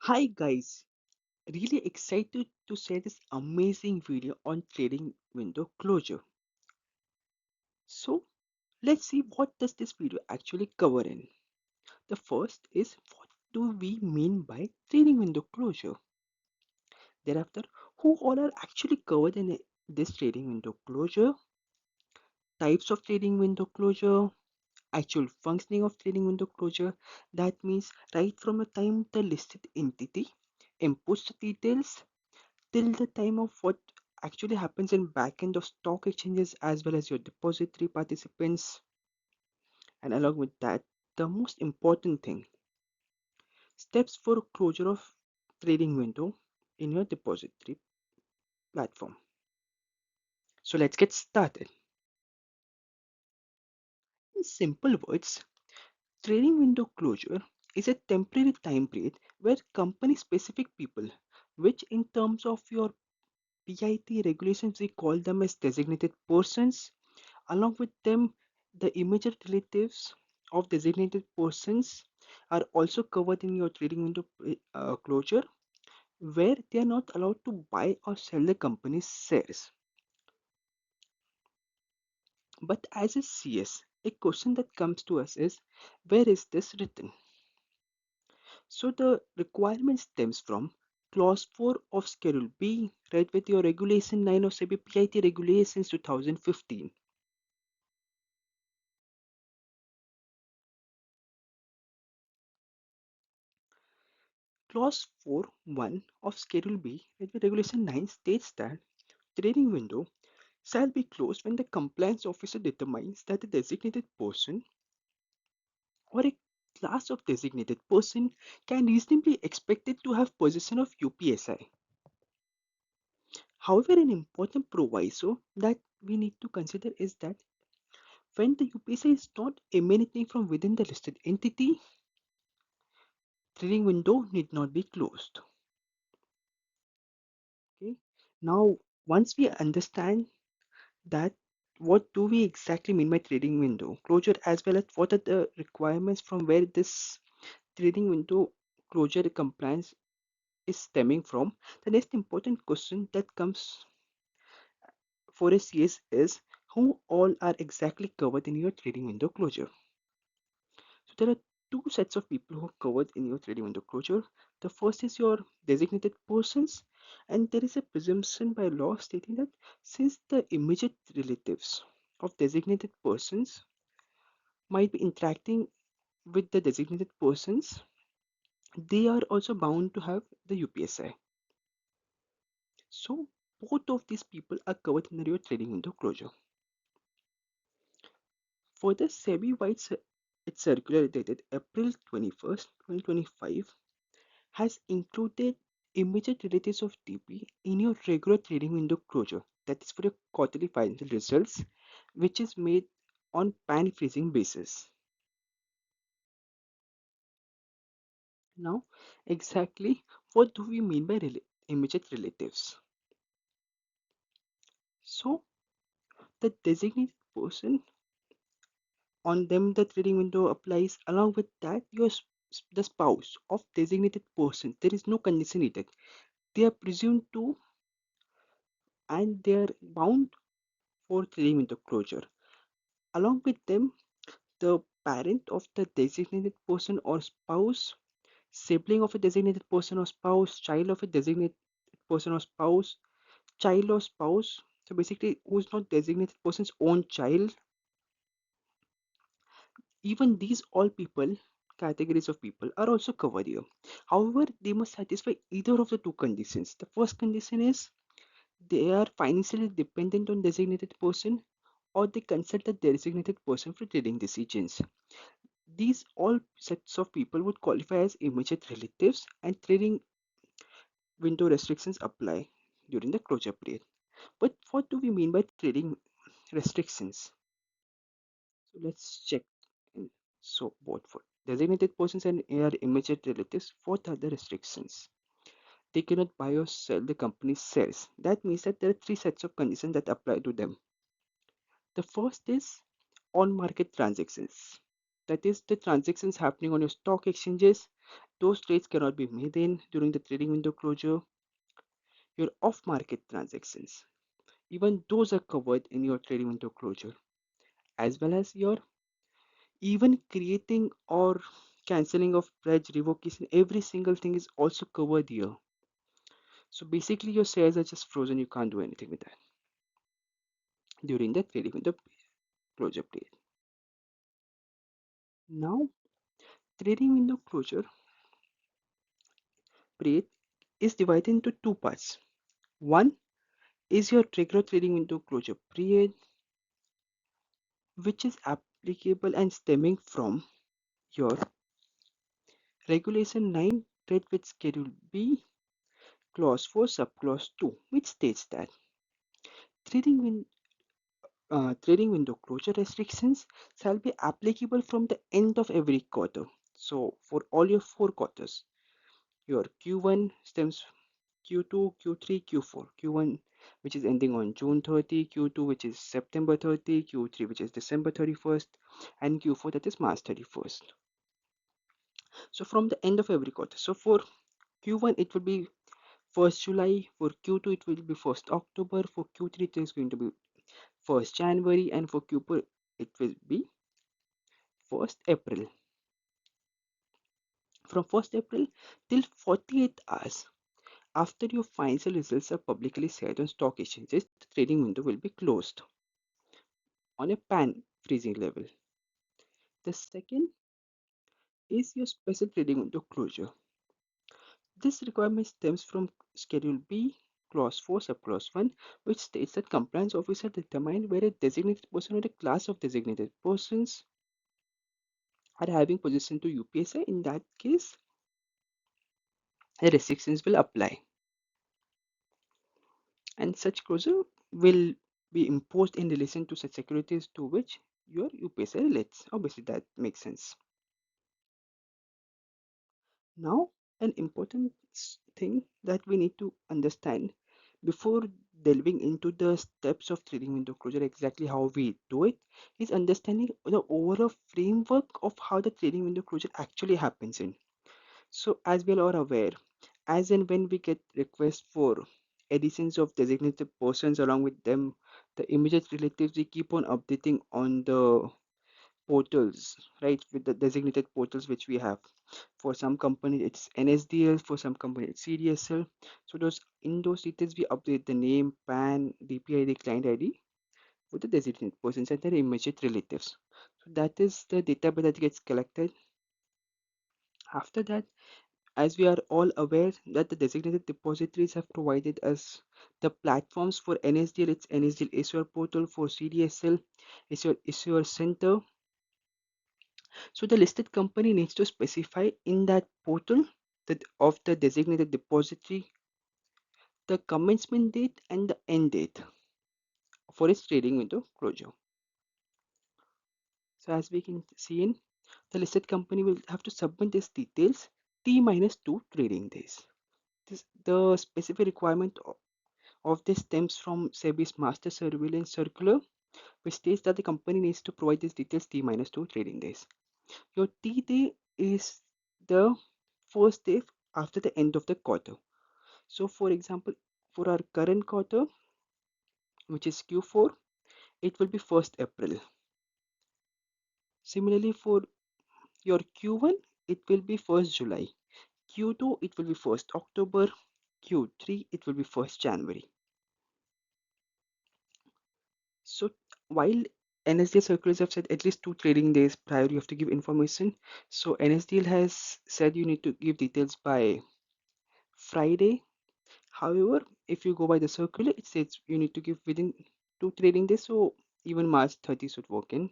Hi guys, really excited to share this amazing video on trading window closure. So let's see what does this video actually cover in. The first is what do we mean by trading window closure? Thereafter, who all are actually covered in this trading window closure? Types of trading window closure, actual functioning of trading window closure. That means right from the time the listed entity inputs the details till the time of what actually happens in backend of stock exchanges as well as your depository participants, and along with that the most important thing, steps for closure of trading window in your depository platform. So let's get started. In simple words, trading window closure is a temporary time period where company specific people, which in terms of your PIT regulations we call them as designated persons, along with them, the immediate relatives of designated persons are also covered in your trading window closure, where they are not allowed to buy or sell the company's shares. But as a CS, a question that comes to us is, where is this written? So the requirement stems from Clause 4 of Schedule B, read with your Regulation 9 of SEBI PIT Regulations 2015. Clause 4.1 of Schedule B, with Regulation 9 states that trading window shall be closed when the compliance officer determines that the designated person or a class of designated person can reasonably expected to have possession of UPSI. However, an important proviso that we need to consider is that when the UPSI is not emanating from within the listed entity, trading window need not be closed. Okay. Now, once we understand that, what do we exactly mean by trading window closure, as well as what are the requirements from where this trading window closure compliance is stemming from, the next important question that comes for a CS is who all are exactly covered in your trading window closure. So there are two sets of people who are covered in your trading window closure. The first is your designated persons, and there is a presumption by law stating that since the immediate relatives of designated persons might be interacting with the designated persons, they are also bound to have the UPSI. So both of these people are covered in your trading window closure. Further, SEBI wide its circular dated April 21st, 2025 has included immediate relatives of DP in your regular trading window closure, that is for your quarterly financial results, which is made on pan freezing basis. Now, exactly what do we mean by immediate relatives? So, the designated person, on them the trading window applies. Along with that, the spouse of designated person, there is no condition needed. They are presumed to and they are bound for trading window closure. Along with them, the parent of the designated person or spouse, sibling of a designated person or spouse, child of a designated person or spouse, child or spouse. So basically, who's not designated person's own child. Even these all people, categories of people, are also covered here. However, they must satisfy either of the two conditions. The first condition is they are financially dependent on designated person, or they consult the designated person for trading decisions. These all sets of people would qualify as immediate relatives, and trading window restrictions apply during the closure period. But what do we mean by trading restrictions? So let's check. So both for designated persons and their immediate relatives, what are the restrictions? They cannot buy or sell the company's shares. That means that there are three sets of conditions that apply to them. The first is on-market transactions. That is the transactions happening on your stock exchanges. Those trades cannot be made in during the trading window closure. Your off-market transactions, even those are covered in your trading window closure, as well as your even creating or cancelling of pledge revocation. Every single thing is also covered here. So basically, your shares are just frozen. You can't do anything with that during the trading window closure period. Now, trading window closure period is divided into two parts. One is your regular trading window closure period, which is applicable and stemming from your Regulation 9 trade with Schedule B, Clause 4, Subclause 2, which states that trading, trading window closure restrictions shall be applicable from the end of every quarter. So, for all your four quarters, your Q1 stems Q2, Q3, Q4. Q1 which is ending on June 30, Q2 which is September 30, Q3 which is December 31st, and Q4 that is March 31st. So from the end of every quarter. So for Q1 it will be 1st July, for Q2 it will be 1st October, for Q3 it is going to be 1st January, and for Q4 it will be 1st April. From 1st April till 48 hours after your financial results are publicly shared on stock exchanges, the trading window will be closed on a pan freezing level. The second is your special trading window closure. This requirement stems from Schedule B, Clause 4, Subclause 1, which states that compliance officer determine where a designated person or a class of designated persons are having possession to UPSI. In that case, the restrictions will apply, and such closure will be imposed in relation to such securities to which your UPSI relates. Obviously, that makes sense. Now, an important thing that we need to understand before delving into the steps of trading window closure, exactly how we do it, is understanding the overall framework of how the trading window closure actually happens in. So, as we are aware, as and when we get requests for additions of designated persons along with them, the immediate relatives, we keep on updating on the portals, right? With the designated portals which we have. For some company it's NSDL, for some company it's CDSL. So those in those details we update the name, PAN, DPID, client ID with the designated persons and their immediate relatives. So that is the database that gets collected. After that, as we are all aware that the designated depositories have provided us the platforms. For NSDL, it's NSDL Issuer Portal. For CDSL, it's your Issuer Center. So the listed company needs to specify in that portal that of the designated depository the commencement date and the end date for its trading window closure. So as we can see in the listed company will have to submit these details T minus 2 trading days. The specific requirement of this stems from SEBI's Master Surveillance Circular, which states that the company needs to provide these details T minus 2 trading days. Your T day is the first day after the end of the quarter. So for example, for our current quarter, which is Q4, it will be 1st April. Similarly, for your Q1, it will be 1st July. Q2, it will be 1st October. Q3, it will be 1st January. So while NSDL circulars have said at least 2 trading days prior you have to give information. So NSDL has said you need to give details by Friday. However, if you go by the circular, it says you need to give within 2 trading days. So even March 30 should work in.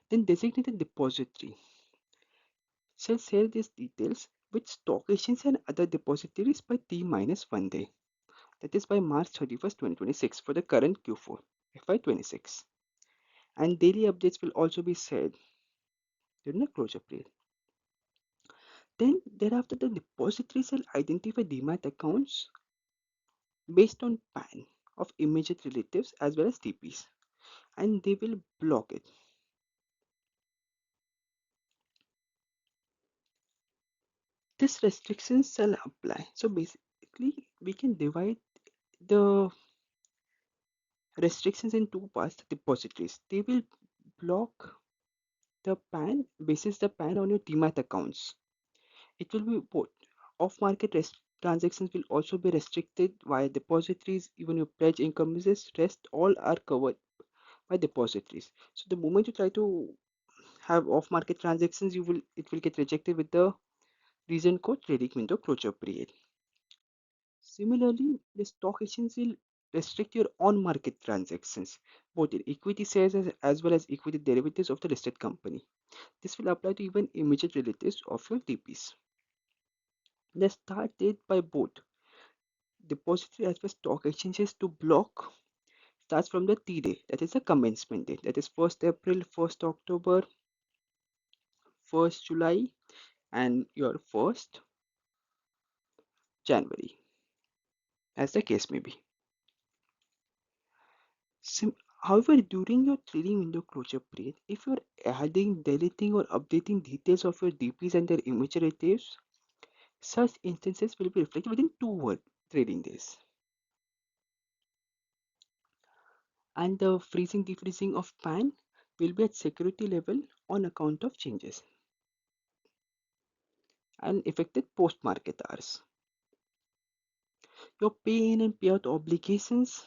Then designated depository shall share these details with stock exchange and other depositories by T minus 1 day. That is by March 31st, 2026 for the current Q4 FY26. And daily updates will also be shared during the closure period. Then thereafter the depositories shall identify demat accounts based on PAN of immediate relatives as well as DPs, and they will block it. This restriction shall apply. So basically, we can divide the restrictions in two parts. The depositories, they will block the PAN basis the PAN on your demat accounts. It will be both. Off-market transactions will also be restricted via depositories. Even your pledge incomes, rest all are covered by depositories. So the moment you try to have off-market transactions, it will get rejected with the reason code trading window closure period. Similarly, the stock exchange will restrict your on-market transactions, both in equity shares as well as equity derivatives of the listed company. This will apply to even immediate relatives of your DPs. The start date by both depository as well as stock exchanges to block starts from the T day, that is the commencement date, that is 1st April, 1st October, 1st July, and your 1st January, as the case may be. However, during your trading window closure period, if you're adding, deleting, or updating details of your DPs and their immature relatives, such instances will be reflected within 2 trading days. And the freezing defreezing of PAN will be at security level on account of changes and affected post market hours. Your pay in and payout obligations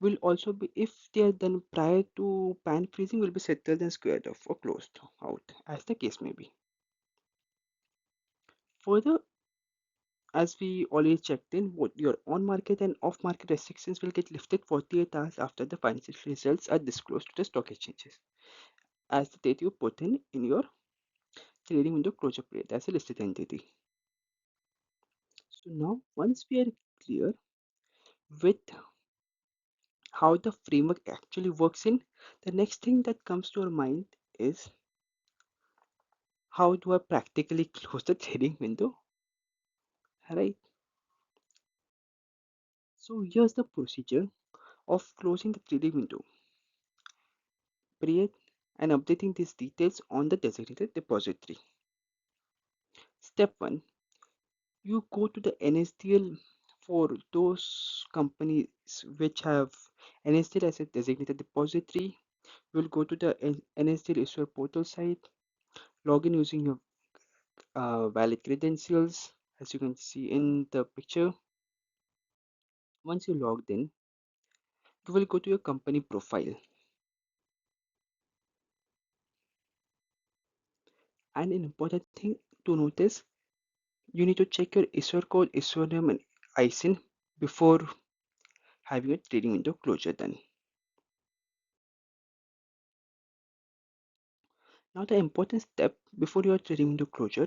will also be, if they are done prior to PAN freezing, will be settled and squared off or closed out as the case may be. Further, as we already checked in, both your on market and off market restrictions will get lifted 48 hours after the financial results are disclosed to the stock exchanges as the date you put in your trading window closure period as a listed entity. So now, once we are clear with how the framework actually works in, the next thing that comes to our mind is how do I practically close the trading window, right? So here's the procedure of closing the trading window period and updating these details on the designated depository. Step 1, you go to the NSDL for those companies which have NSDL as a designated depository. You will go to the NSDL issuer portal site, log in using your valid credentials as you can see in the picture. Once you logged in, you will go to your company profile, and an important thing to notice, you need to check your issuer code, issuer name, and ISIN before having a trading window closure done. Now the important step before your trading window closure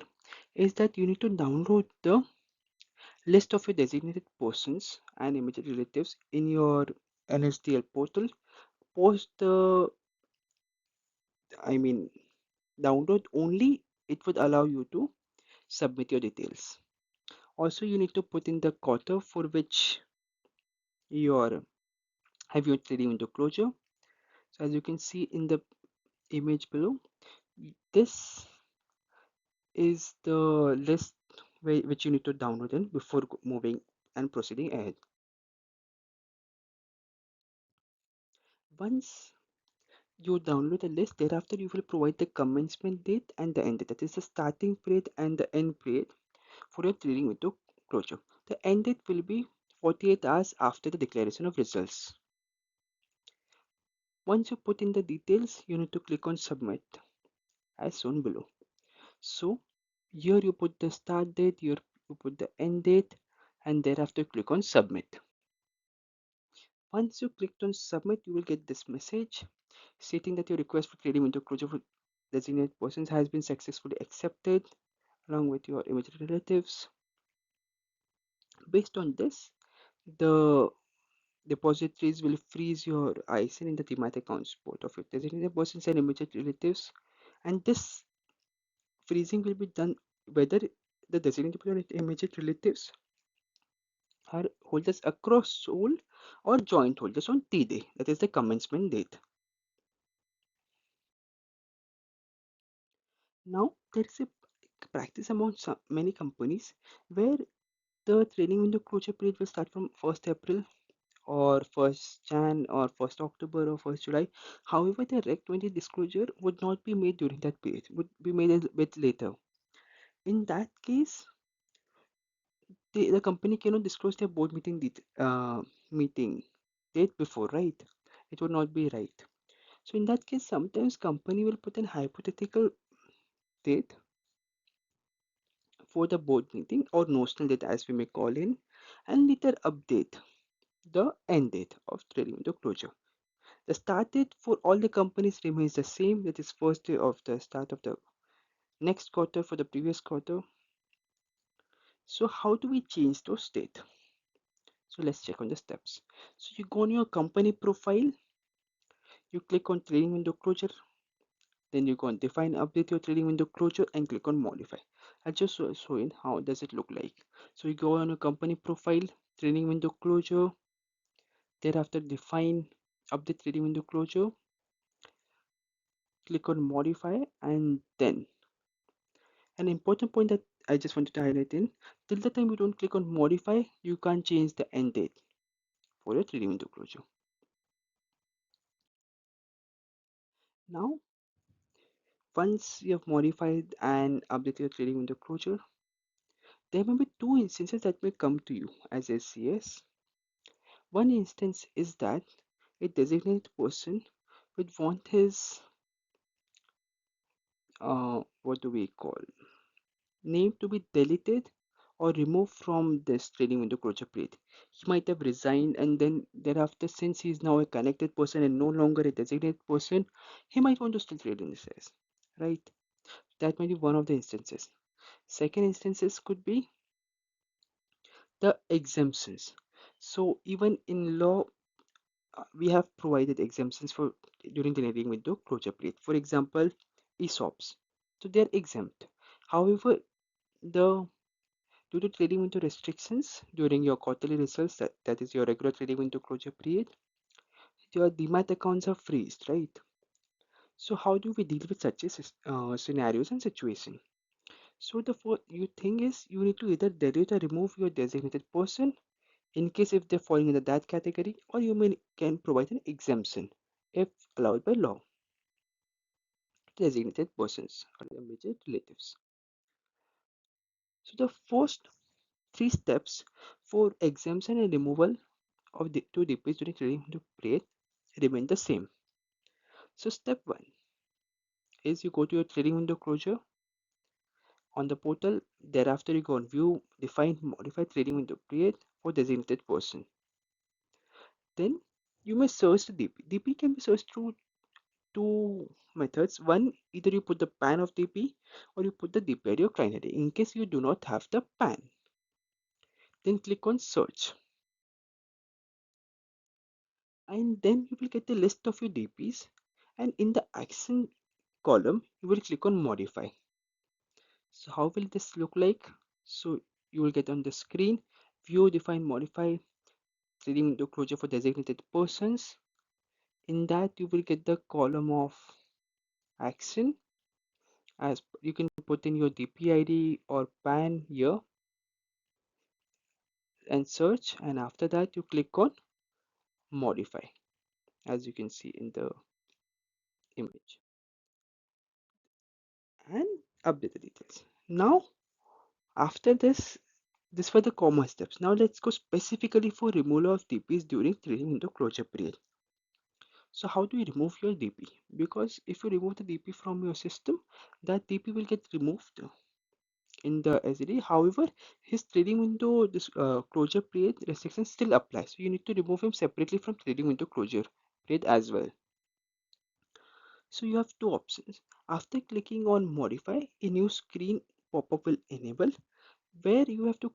is that you need to download the list of your designated persons and immediate relatives in your NSDL portal. Post the, I mean, download only, it would allow you to submit your details. Also, you need to put in the quarter for which you are have your trading window closure. So as you can see in the image below, this is the list which you need to download in before moving and proceeding ahead. Once you download the list, thereafter you will provide the commencement date and the end date. That is the starting period and the end period for your trading window closure. The end date will be 48 hours after the declaration of results. Once you put in the details, you need to click on submit as shown below. So here you put the start date, here you put the end date, and thereafter click on submit. Once you clicked on submit, you will get this message stating that your request for trading window closure for designated persons has been successfully accepted along with your immediate relatives. Based on this, the depositories will freeze your ISIN in the demat accounts both of your designated persons and immediate relatives, and this freezing will be done whether the designated people and immediate relatives are holders across sole or joint holders on T day, that is the commencement date. Now there is a practice among many companies where the trading window closure period will start from 1st April or 1st Jan or 1st October or 1st July. However, the Reg 20 disclosure would not be made during that period, would be made a bit later. In that case, the company cannot disclose their board meeting date before, right? It would not be right. So in that case, sometimes company will put an hypothetical date for the board meeting or notional date as we may call in, and later update the end date of trading window closure. The start date for all the companies remains the same, that is first day of the start of the next quarter for the previous quarter. So how do we change those date? So let's check on the steps. So you go on your company profile, you click on trading window closure, then you go on define update your trading window closure and click on modify. I'll just show you how does it look like. So you go on your company profile, trading window closure, thereafter define update trading window closure, click on modify, and then an important point that I just wanted to highlight in, till the time you don't click on modify, you can't change the end date for your trading window closure. Now once you have modified and updated your trading window closure, there may be two instances that may come to you as SCS. One instance is that a designated person would want his what do we call name to be deleted or removed from this trading window closure period. He might have resigned, and then thereafter, since he is now a connected person and no longer a designated person, he might want to still trade in the shares, right? That might be one of the instances. Second instances could be the exemptions. So even in law, we have provided exemptions for during the trading window closure period. For example, ESOPs. So they are exempt. However, the due to trading window restrictions during your quarterly results, that is your regular trading window closure period, your demat accounts are freezed, right? So how do we deal with such scenarios and situation? So the you thing is you need to either delete or remove your designated person in case if they're falling into that category, or you can provide an exemption if allowed by law to designated persons or their immediate relatives. So the first three steps for exemption and removal of the two DPs during trading window period remain the same. So step one is you go to your trading window closure on the portal. Thereafter, you go on view, define, modify trading window period for designated person. Then you may search the DP. DP can be searched through two methods. One, either you put the PAN of DP or you put the DP ID or client ID. In case you do not have the PAN, then click on search, and then you will get the list of your DPs, and in the action column you will click on modify. So how will this look like? So you will get on the screen view, define, modify trading window closure for designated persons. In that you will get the column of action, as you can put in your DP ID or PAN here and search, and after that you click on modify, as you can see in the image, and update the details. Now after this were the common steps. Now let's go specifically for removal of DPs during trading window closure period. So how do you remove your DP? Because if you remove the DP from your system, that DP will get removed in the SED. However, his trading window closure period restriction still applies. So you need to remove him separately from trading window closure period as well. So you have two options. After clicking on modify, a new screen pop-up will enable where you have to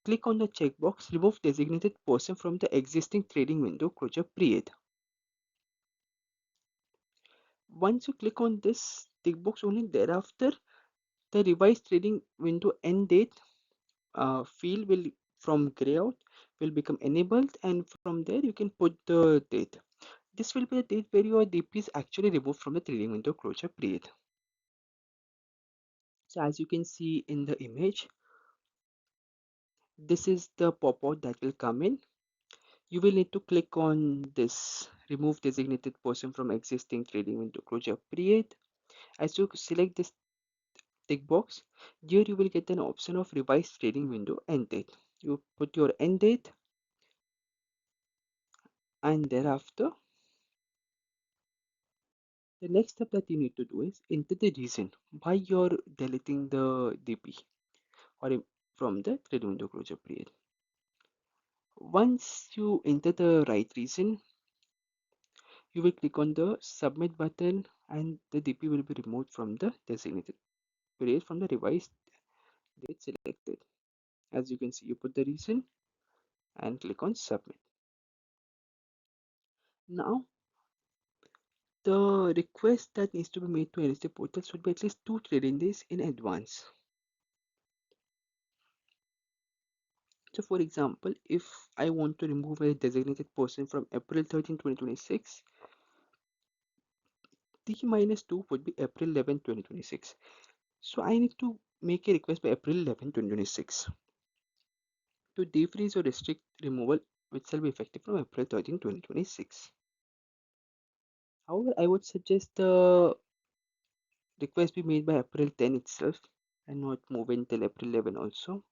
click on the checkbox remove designated person from the existing trading window closure period. Once you click on this tick box, only thereafter the revised trading window end date field will from gray out will become enabled, and from there you can put the date. This will be the date where your DP is actually removed from the trading window closure period. So as you can see in the image, this is the pop-out that will come in. You will need to click on this remove designated person from existing trading window closure period. As you select this tick box, here you will get an option of revised trading window end date. You put your end date, and thereafter the next step that you need to do is enter the reason why you're deleting the DP or from the trading window closure period. Once you enter the right reason, you will click on the submit button and the DP will be removed from the designated period from the revised date selected. As you can see, you put the reason and click on submit. Now the request that needs to be made to NSDL portal should be at least 2 trading days in advance. So for example, if I want to remove a designated person from April 13, 2026, T minus 2 would be April 11, 2026. So I need to make a request by April 11, 2026 to defreeze or restrict removal, which shall be effective from April 13, 2026. However, I would suggest the request be made by April 10 itself and not move until April 11 also.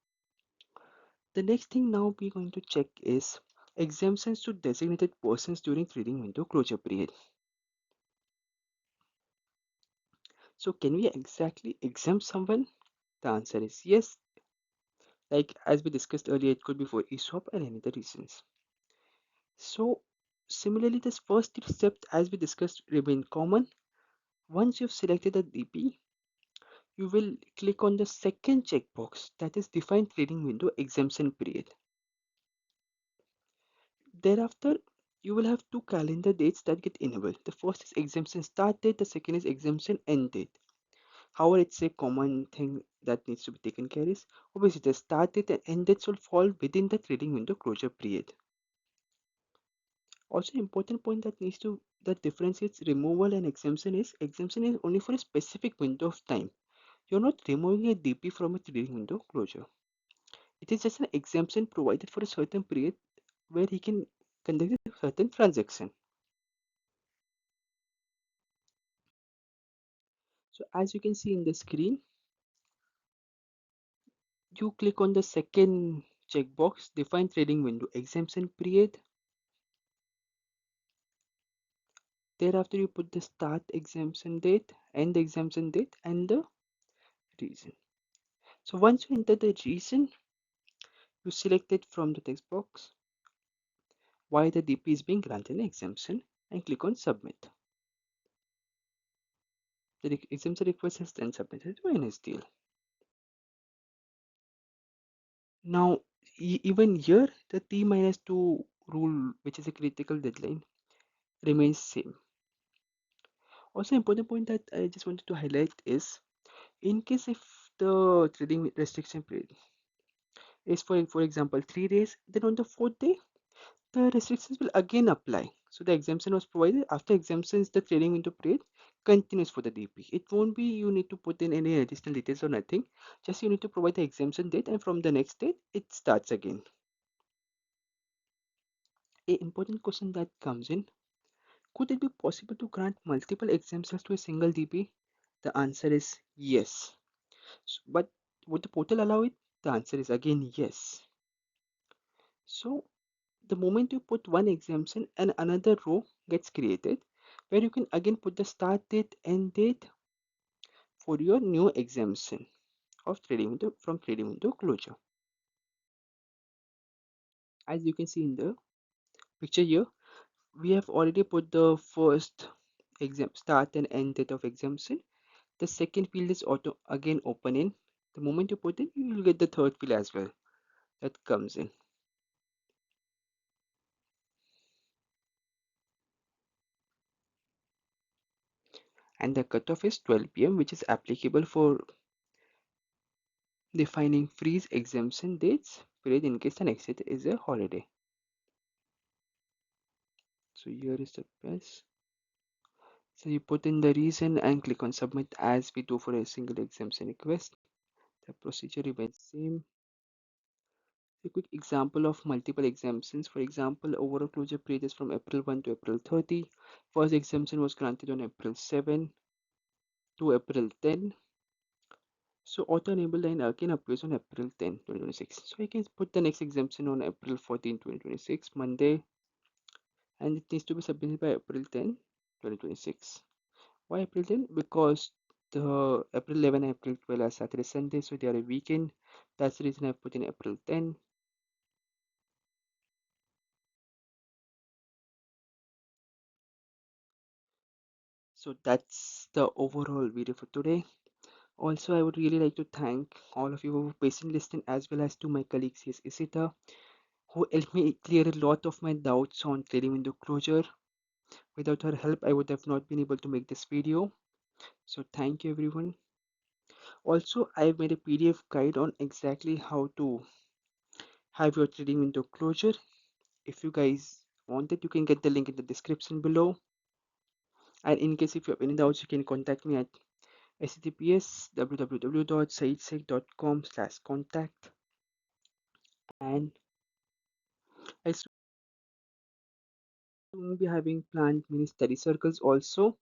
The next thing now we're going to check is exemptions to designated persons during trading window closure period. So can we exactly exempt someone? The answer is yes. Like as we discussed earlier, it could be for ESOP and any other reasons. So similarly, this first step as we discussed remain common. Once you've selected a DP, you will click on the second checkbox, that is define trading window exemption period. Thereafter, you will have two calendar dates that get enabled. The first is exemption start date, the second is exemption end date. However, it's a common thing that needs to be taken care is obviously the start date and end date should fall within the trading window closure period. Also, important point that needs to that differentiates removal and exemption is only for a specific window of time. You're not removing a DP from a trading window closure. It is just an exemption provided for a certain period where he can conduct a certain transaction. So as you can see in the screen, you click on the second checkbox, define trading window exemption period. Thereafter, you put the start exemption date, end exemption date, and the reason. So once you enter the reason, you select it from the text box why the DP is being granted an exemption and click on submit. The exemption request is then submitted to NSDL. Now, even here, the T minus 2 rule, which is a critical deadline, remains same. Also, important point that I just wanted to highlight is in case if the trading restriction period is for example 3 days, then on the fourth day the restrictions will again apply. So the exemption was provided. After exemptions, the trading window period continues for the DP. It won't be you need to put in any additional details or nothing. Just you need to provide the exemption date, and from the next date it starts again. A important question that comes in: could it be possible to grant multiple exemptions to a single DP? The answer is yes. But would the portal allow it? The answer is again yes. So the moment you put one exemption and another row gets created where you can again put the start date end date for your new exemption of trading window from trading window closure. As you can see in the picture here, we have already put the first start and end date of exemption. The second field is auto again open in. The moment you put in, you will get the third field as well that comes in. And the cutoff is 12 p.m., which is applicable for defining freeze exemption dates period in case the next date is a holiday. So here is the best So you put in the reason and click on submit as we do for a single exemption request. The procedure remains same. A quick example of multiple exemptions. For example, overall closure period is from April 1 to April 30. First exemption was granted on April 7 to April 10. So auto enable line again appears on April 10, 2026. So I can put the next exemption on April 14, 2026, Monday, and it needs to be submitted by April 10, 2026. Why April 10? Because the April 11 and April 12 are Saturday, Sunday, so they are a weekend. That's the reason I put in April 10. So that's the overall video for today. Also, I would really like to thank all of you who patiently listened, as well as to my colleague CS Isita, who helped me clear a lot of my doubts on trading window closure. Without her help, I would have not been able to make this video. So thank you everyone. Also, I've made a PDF guide on exactly how to have your trading window closure. If you guys want it, you can get the link in the description below. And in case if you have any doubts, you can contact me at https www.saeedsec.com/contact. And I soon be having planned mini study circles also.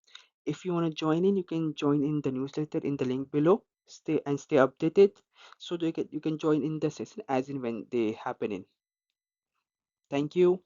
If you want to join in, you can join in the newsletter in the link below. Stay updated so that you can join in the session as in when they happen in. Thank you.